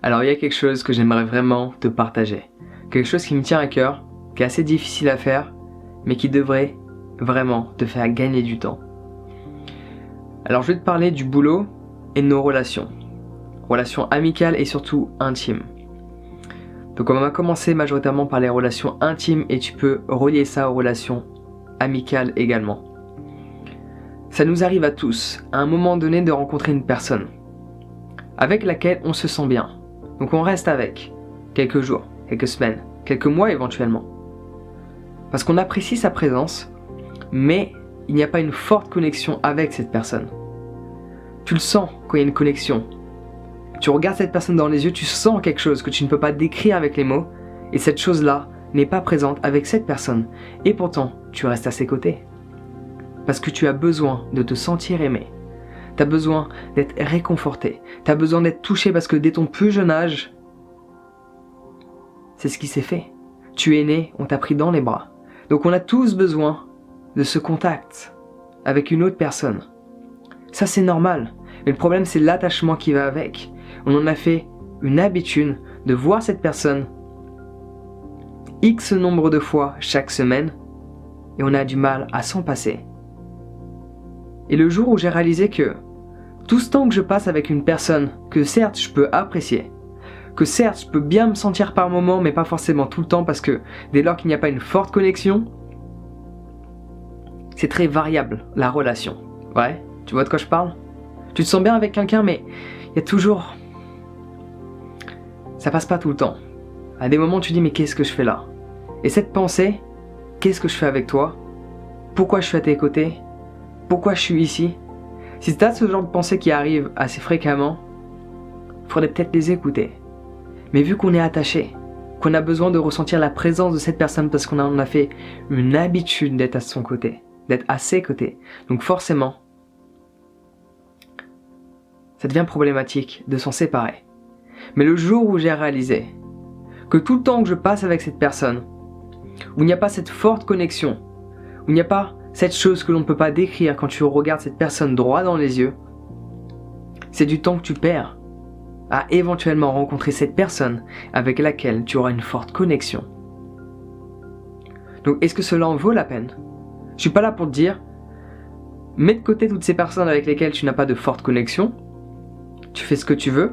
Alors il y a quelque chose que j'aimerais vraiment te partager. Quelque chose qui me tient à cœur, qui est assez difficile à faire, mais qui devrait vraiment te faire gagner du temps. Alors je vais te parler du boulot et de nos relations. Relations amicales et surtout intimes. Donc on va commencer majoritairement par les relations intimes et tu peux relier ça aux relations amicales également. Ça nous arrive à tous, à un moment donné, de rencontrer une personne avec laquelle on se sent bien. Donc on reste avec quelques jours, quelques semaines, quelques mois éventuellement. Parce qu'on apprécie sa présence, mais il n'y a pas une forte connexion avec cette personne. Tu le sens quand il y a une connexion. Tu regardes cette personne dans les yeux, tu sens quelque chose que tu ne peux pas décrire avec les mots, et cette chose-là n'est pas présente avec cette personne. Et pourtant, tu restes à ses côtés. Parce que tu as besoin de te sentir aimé. Tu as besoin d'être réconforté. Tu as besoin d'être touché parce que dès ton plus jeune âge, c'est ce qui s'est fait. Tu es né, on t'a pris dans les bras. Donc on a tous besoin de ce contact avec une autre personne. Ça c'est normal. Mais le problème c'est l'attachement qui va avec. On en a fait une habitude de voir cette personne X nombre de fois chaque semaine et on a du mal à s'en passer. Et le jour où j'ai réalisé que tout ce temps que je passe avec une personne que certes je peux apprécier, que certes je peux bien me sentir par moment mais pas forcément tout le temps parce que dès lors qu'il n'y a pas une forte connexion, c'est très variable la relation. Ouais, tu vois de quoi je parle? Tu te sens bien avec quelqu'un mais il y a toujours... Ça passe pas tout le temps. À des moments tu dis mais qu'est-ce que je fais là? Et cette pensée, qu'est-ce que je fais avec toi? Pourquoi je suis à tes côtés? Pourquoi je suis ici? Si tu as ce genre de pensées qui arrivent assez fréquemment, il faudrait peut-être les écouter. Mais vu qu'on est attaché, qu'on a besoin de ressentir la présence de cette personne parce qu'on en a fait une habitude d'être à son côté, d'être à ses côtés, donc forcément, ça devient problématique de s'en séparer. Mais le jour où j'ai réalisé que tout le temps que je passe avec cette personne, où il n'y a pas cette forte connexion, où il n'y a pas cette chose que l'on ne peut pas décrire quand tu regardes cette personne droit dans les yeux, c'est du temps que tu perds à éventuellement rencontrer cette personne avec laquelle tu auras une forte connexion. Donc est-ce que cela en vaut la peine? Je suis pas là pour te dire, mets de côté toutes ces personnes avec lesquelles tu n'as pas de forte connexion, tu fais ce que tu veux,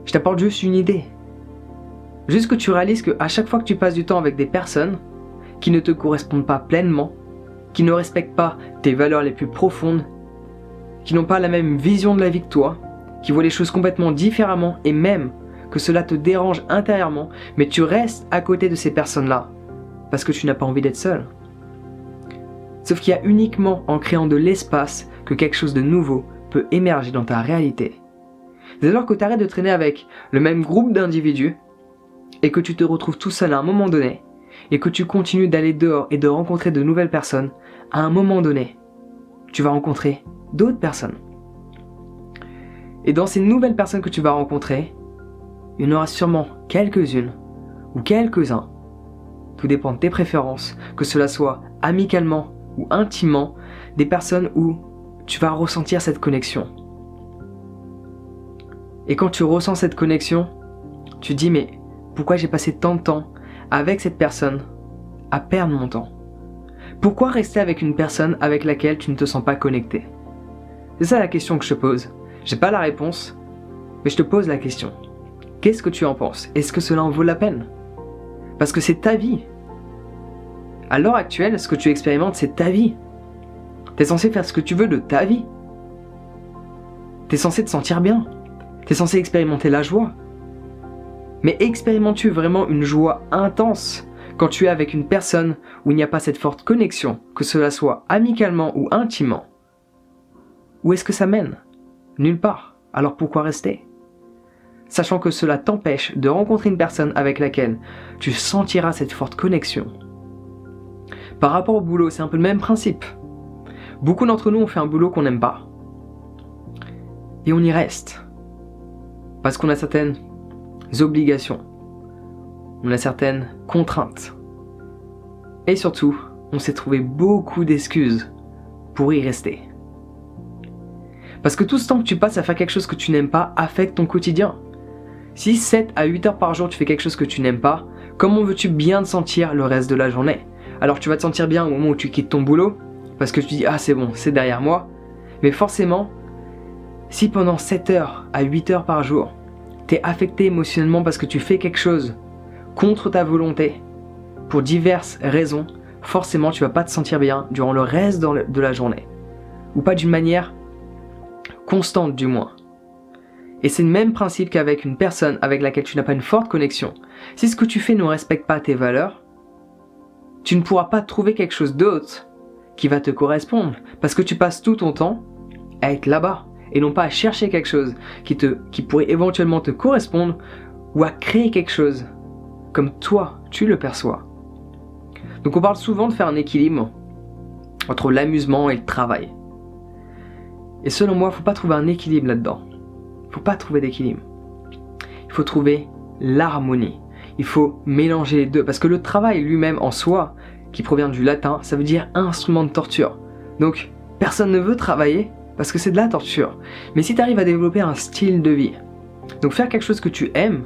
je t'apporte juste une idée. Juste que tu réalises qu'à chaque fois que tu passes du temps avec des personnes qui ne te correspondent pas pleinement, qui ne respectent pas tes valeurs les plus profondes, qui n'ont pas la même vision de la vie que toi, qui voient les choses complètement différemment et même que cela te dérange intérieurement, mais tu restes à côté de ces personnes-là parce que tu n'as pas envie d'être seul. Sauf qu'il y a uniquement en créant de l'espace que quelque chose de nouveau peut émerger dans ta réalité. Dès lors que tu arrêtes de traîner avec le même groupe d'individus et que tu te retrouves tout seul à un moment donné, et que tu continues d'aller dehors et de rencontrer de nouvelles personnes, à un moment donné, tu vas rencontrer d'autres personnes. Et dans ces nouvelles personnes que tu vas rencontrer, il y en aura sûrement quelques-unes ou quelques-uns, tout dépend de tes préférences, que cela soit amicalement ou intimement, des personnes où tu vas ressentir cette connexion. Et quand tu ressens cette connexion, tu te dis mais pourquoi j'ai passé tant de temps avec cette personne à perdre mon temps? Pourquoi rester avec une personne avec laquelle tu ne te sens pas connecté? C'est ça la question que je te pose. J'ai pas la réponse, mais je te pose la question. Qu'est-ce que tu en penses? Est-ce que cela en vaut la peine? Parce que c'est ta vie. À l'heure actuelle, ce que tu expérimentes, c'est ta vie. T'es censé faire ce que tu veux de ta vie. T'es censé te sentir bien. T'es censé expérimenter la joie. Mais expérimentes-tu vraiment une joie intense quand tu es avec une personne où il n'y a pas cette forte connexion, que cela soit amicalement ou intimement? Où est-ce que ça mène? Nulle part. Alors pourquoi rester? Sachant que cela t'empêche de rencontrer une personne avec laquelle tu sentiras cette forte connexion. Par rapport au boulot, c'est un peu le même principe. Beaucoup d'entre nous ont fait un boulot qu'on n'aime pas. Et on y reste. Parce qu'on a certaines obligations, on a certaines contraintes. Et surtout, on s'est trouvé beaucoup d'excuses pour y rester. Parce que tout ce temps que tu passes à faire quelque chose que tu n'aimes pas affecte ton quotidien. Si 7 à 8 heures par jour tu fais quelque chose que tu n'aimes pas, comment veux-tu bien te sentir le reste de la journée? Alors tu vas te sentir bien au moment où tu quittes ton boulot, parce que tu dis « Ah c'est bon, c'est derrière moi ». Mais forcément, si pendant 7 heures à 8 heures par jour, tu es affecté émotionnellement parce que tu fais quelque chose contre ta volonté, pour diverses raisons, forcément tu vas pas te sentir bien durant le reste de la journée. Ou pas d'une manière constante du moins. Et c'est le même principe qu'avec une personne avec laquelle tu n'as pas une forte connexion. Si ce que tu fais ne respecte pas tes valeurs, tu ne pourras pas trouver quelque chose d'autre qui va te correspondre. Parce que tu passes tout ton temps à être là-bas et non pas à chercher quelque chose qui pourrait éventuellement te correspondre ou à créer quelque chose comme toi, tu le perçois. Donc on parle souvent de faire un équilibre entre l'amusement et le travail. Et selon moi, il ne faut pas trouver un équilibre là-dedans. Il ne faut pas trouver d'équilibre. Il faut trouver l'harmonie. Il faut mélanger les deux. Parce que le travail lui-même en soi, qui provient du latin, ça veut dire instrument de torture. Donc, personne ne veut travailler parce que c'est de la torture. Mais si tu arrives à développer un style de vie, donc faire quelque chose que tu aimes,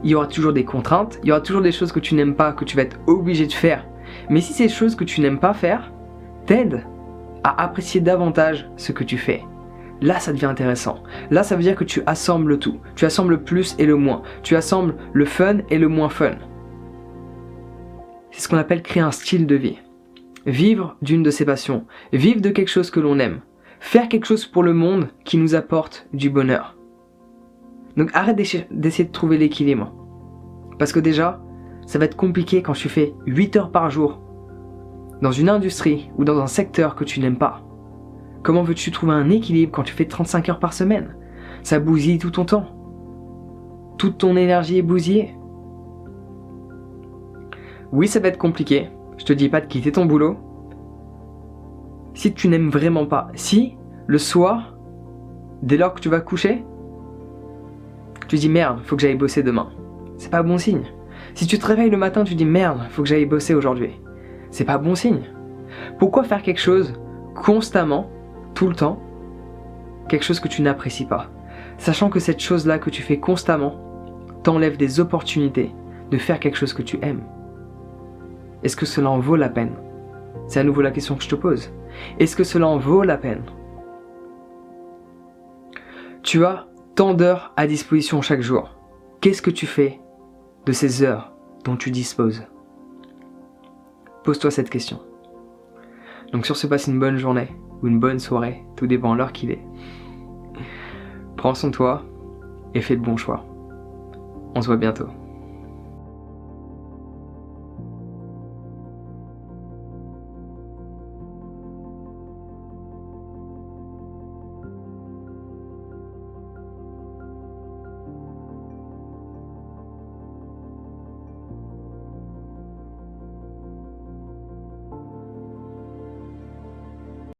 il y aura toujours des contraintes, il y aura toujours des choses que tu n'aimes pas, que tu vas être obligé de faire. Mais si ces choses que tu n'aimes pas faire t'aident à apprécier davantage ce que tu fais, là ça devient intéressant. Là ça veut dire que tu assembles tout. Tu assembles le plus et le moins. Tu assembles le fun et le moins fun. C'est ce qu'on appelle créer un style de vie. Vivre d'une de ses passions. Vivre de quelque chose que l'on aime. Faire quelque chose pour le monde qui nous apporte du bonheur. Donc arrête d'essayer de trouver l'équilibre. Parce que déjà, ça va être compliqué quand tu fais 8 heures par jour dans une industrie ou dans un secteur que tu n'aimes pas. Comment veux-tu trouver un équilibre quand tu fais 35 heures par semaine? Ça bousille tout ton temps. Toute ton énergie est bousillée. Oui, ça va être compliqué. Je te dis pas de quitter ton boulot. Si tu n'aimes vraiment pas. Si, le soir, dès lors que tu vas coucher, tu dis merde, faut que j'aille bosser demain. C'est pas bon signe. Si tu te réveilles le matin, tu dis merde, faut que j'aille bosser aujourd'hui. C'est pas bon signe. Pourquoi faire quelque chose constamment, tout le temps, quelque chose que tu n'apprécies pas, sachant que cette chose-là que tu fais constamment t'enlève des opportunités de faire quelque chose que tu aimes? Est-ce que cela en vaut la peine? C'est à nouveau la question que je te pose. Est-ce que cela en vaut la peine? Tu as tant d'heures à disposition chaque jour. Qu'est-ce que tu fais de ces heures dont tu disposes? Pose-toi cette question. Donc sur ce, passe une bonne journée ou une bonne soirée, tout dépend de l'heure qu'il est. Prends soin de toi et fais de bons choix. On se voit bientôt.